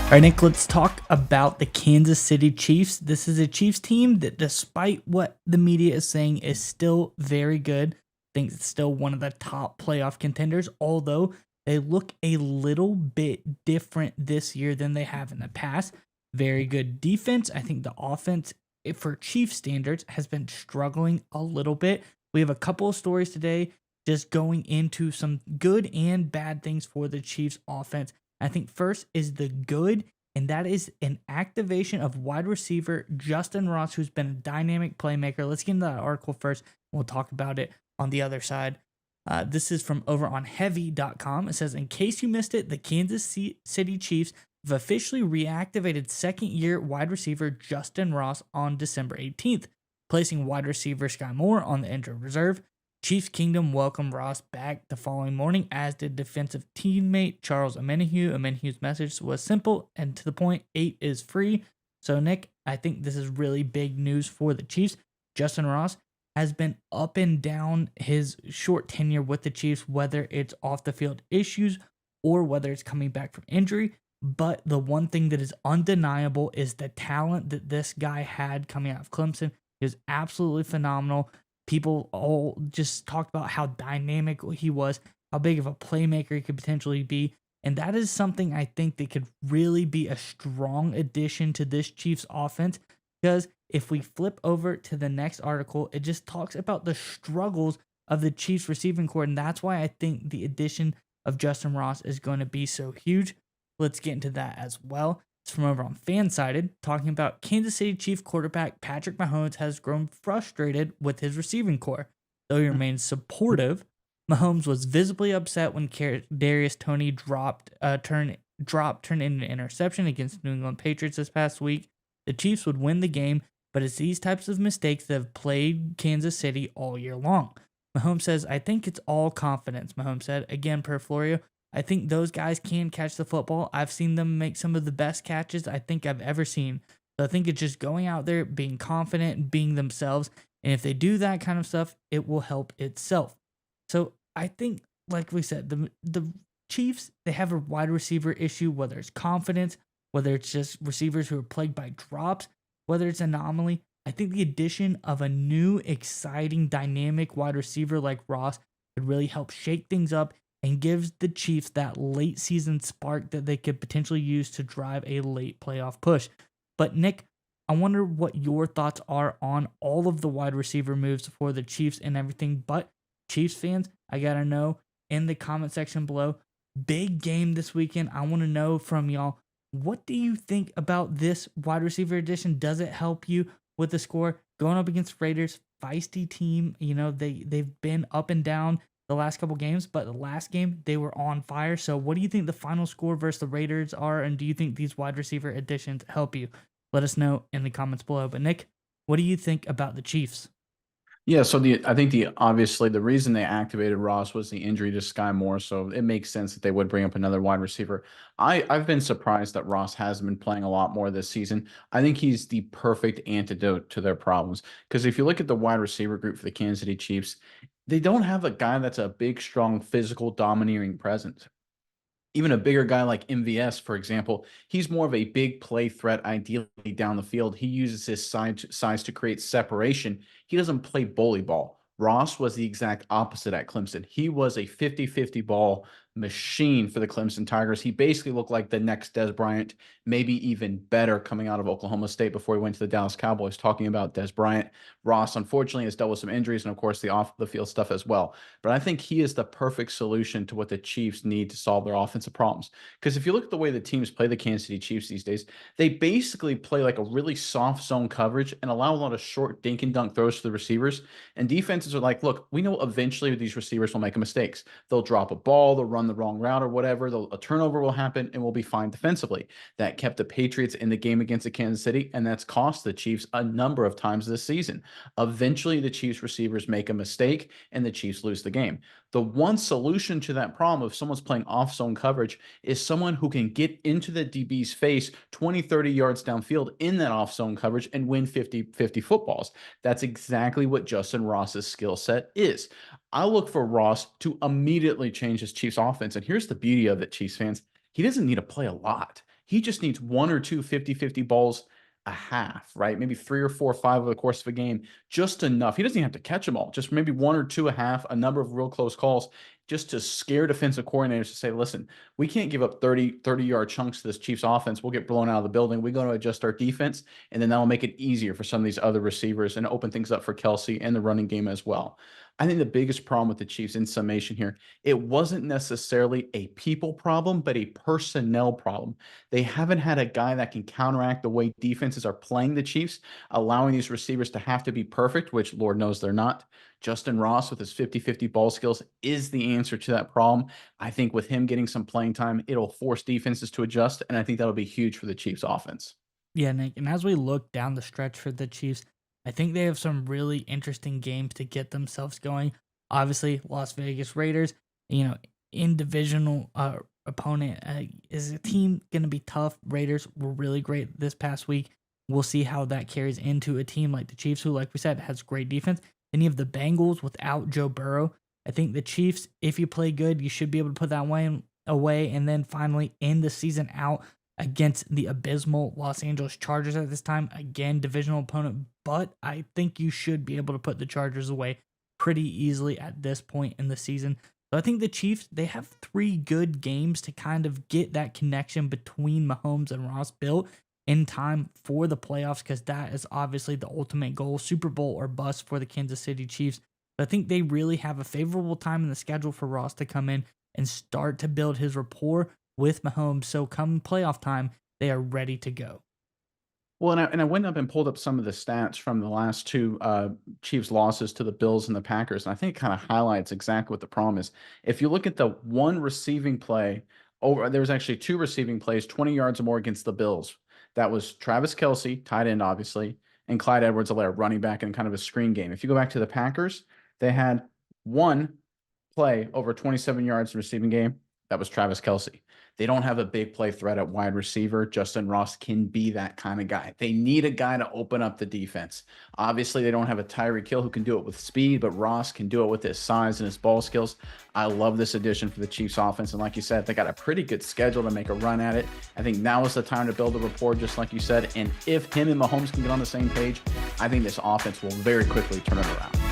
All right, Nick, let's talk about the Kansas City Chiefs. This is a Chiefs team that, despite what the media is saying, is still very good. I think it's still one of the top playoff contenders, although they look a little bit different this year than they have in the past. Very good defense. I think the offense, for Chiefs standards, has been struggling a little bit. We have a couple of stories today just going into some good and bad things for the Chiefs offense. I think first is the good, and that is an activation of wide receiver Justin Ross, who's been a dynamic playmaker. Let's get into that article first. We'll talk about it on the other side. This is from over on heavy.com. It says, in case you missed it, the Kansas City Chiefs have officially reactivated second-year wide receiver Justin Ross on December 18th, placing wide receiver Sky Moore on the injured reserve. Chiefs Kingdom welcomed Ross back the following morning, as did defensive teammate Charles Omenihu. Omenihu's message was simple and to the point: 8 is free. So, Nick, I think this is really big news for the Chiefs. Justin Ross has been up and down his short tenure with the Chiefs, whether it's off the field issues or whether it's coming back from injury. But the one thing that is undeniable is the talent that this guy had coming out of Clemson. He was absolutely phenomenal. People all just talked about how dynamic he was, how big of a playmaker he could potentially be. And that is something I think that could really be a strong addition to this Chiefs offense. Because if we flip over to the next article, it just talks about the struggles of the Chiefs receiving corps. And that's why I think the addition of Justin Ross is going to be so huge. Let's get into that as well. It's from over on Fansided, talking about Kansas City Chief quarterback Patrick Mahomes has grown frustrated with his receiving corps. Though he remains supportive, Mahomes was visibly upset when Darius Toney turned into an interception against the New England Patriots this past week. The Chiefs would win the game, but it's these types of mistakes that have plagued Kansas City all year long. Mahomes says, I think it's all confidence, Mahomes said. Again, per Florio, I think those guys can catch the football. I've seen them make some of the best catches I think I've ever seen. So I think it's just going out there, being confident, being themselves. And if they do that kind of stuff, it will help itself. So I think, like we said, the Chiefs, they have a wide receiver issue, whether it's confidence, whether it's just receivers who are plagued by drops, whether it's anomaly. I think the addition of a new, exciting, dynamic wide receiver like Ross could really help shake things up and gives the Chiefs that late season spark that they could potentially use to drive a late playoff push. But Nick, I wonder what your thoughts are on all of the wide receiver moves for the Chiefs and everything. But Chiefs fans, I got to know in the comment section below. Big game this weekend. I want to know from y'all, what do you think about this wide receiver addition? Does it help you with the score? Going up against Raiders, feisty team. You know, they've been up and down the last couple games, but the last game they were on fire. So what do you think the final score versus the Raiders are, and do you think these wide receiver additions help you? Let us know in the comments below. But Nick, what do you think about the Chiefs? Yeah, so I think obviously the reason they activated Ross was the injury to Sky Moore, so it makes sense that they would bring up another wide receiver. I've been surprised that Ross hasn't been playing a lot more this season. I think he's the perfect antidote to their problems, because if you look at the wide receiver group for the Kansas City Chiefs, they don't have a guy that's a big, strong, physical, domineering presence. Even a bigger guy like MVS, for example, he's more of a big play threat, ideally down the field. He uses his size to create separation. He doesn't play bully ball. Ross was the exact opposite at Clemson. He was a 50-50 ball machine for the Clemson Tigers. He basically looked like the next Des Bryant, maybe even better coming out of Oklahoma State before he went to the Dallas Cowboys. Talking about Des Bryant, Ross unfortunately has dealt with some injuries and of course the off the field stuff as well. But I think he is the perfect solution to what the Chiefs need to solve their offensive problems. Because if you look at the way the teams play the Kansas City Chiefs these days, they basically play like a really soft zone coverage and allow a lot of short dink and dunk throws to the receivers. And defenses are like, look, we know eventually these receivers will make mistakes. They'll drop a ball, they'll run the wrong route or whatever. A turnover will happen and we'll be fine defensively. That kept the Patriots in the game against the Kansas City, and that's cost the Chiefs a number of times this season. Eventually, the Chiefs receivers make a mistake and the Chiefs lose the game. The one solution to that problem, if someone's playing off zone coverage, is someone who can get into the DB's face 20, 30 yards downfield in that off zone coverage and win 50-50 footballs. That's exactly what Justin Ross's skill set is. I look for Ross to immediately change his Chiefs offense. And here's the beauty of it, Chiefs fans. He doesn't need to play a lot. He just needs one or two 50-50 balls a half, right? Maybe three or four or five over the course of a game, just enough. He doesn't even have to catch them all, just maybe one or two a half, a number of real close calls, just to scare defensive coordinators to say, listen, we can't give up 30-yard chunks to this Chiefs offense. We'll get blown out of the building. We got to adjust our defense, and then that'll make it easier for some of these other receivers and open things up for Kelsey and the running game as well. I think the biggest problem with the Chiefs in summation here, it wasn't necessarily a people problem, but a personnel problem. They haven't had a guy that can counteract the way defenses are playing the Chiefs, allowing these receivers to have to be perfect, which Lord knows they're not. Justin Ross with his 50-50 ball skills is the answer to that problem. I think with him getting some playing time, it'll force defenses to adjust, and I think that'll be huge for the Chiefs offense. Yeah, Nick. And as we look down the stretch for the Chiefs, I think they have some really interesting games to get themselves going. Obviously, Las Vegas Raiders, in divisional opponent is a team going to be tough. Raiders were really great this past week. We'll see how that carries into a team like the Chiefs, who, like we said, has great defense. Then you have the Bengals without Joe Burrow. I think the Chiefs, if you play good, you should be able to put that one away. And then finally end the season out against the abysmal Los Angeles Chargers at this time. Again, divisional opponent, but I think you should be able to put the Chargers away pretty easily at this point in the season. So I think the Chiefs, they have 3 good games to kind of get that connection between Mahomes and Ross built in time for the playoffs, because that is obviously the ultimate goal, Super Bowl or bust for the Kansas City Chiefs. So I think they really have a favorable time in the schedule for Ross to come in and start to build his rapport with Mahomes. So come playoff time, they are ready to go. Well, and I went up and pulled up some of the stats from the last two Chiefs losses to the Bills and the Packers, and I think it kind of highlights exactly what the problem is. If you look at the one receiving play, there was actually 2 receiving plays, 20 yards or more against the Bills. That was Travis Kelsey, tight end, obviously, and Clyde Edwards-Helaire, running back in kind of a screen game. If you go back to the Packers, they had one play over 27 yards in receiving game. That was Travis Kelsey. They don't have a big play threat at wide receiver. Justin Ross can be that kind of guy. They need a guy to open up the defense. Obviously, they don't have a Tyreek Hill who can do it with speed, but Ross can do it with his size and his ball skills. I love this addition for the Chiefs offense. And like you said, they got a pretty good schedule to make a run at it. I think now is the time to build a rapport, just like you said. And if him and Mahomes can get on the same page, I think this offense will very quickly turn it around.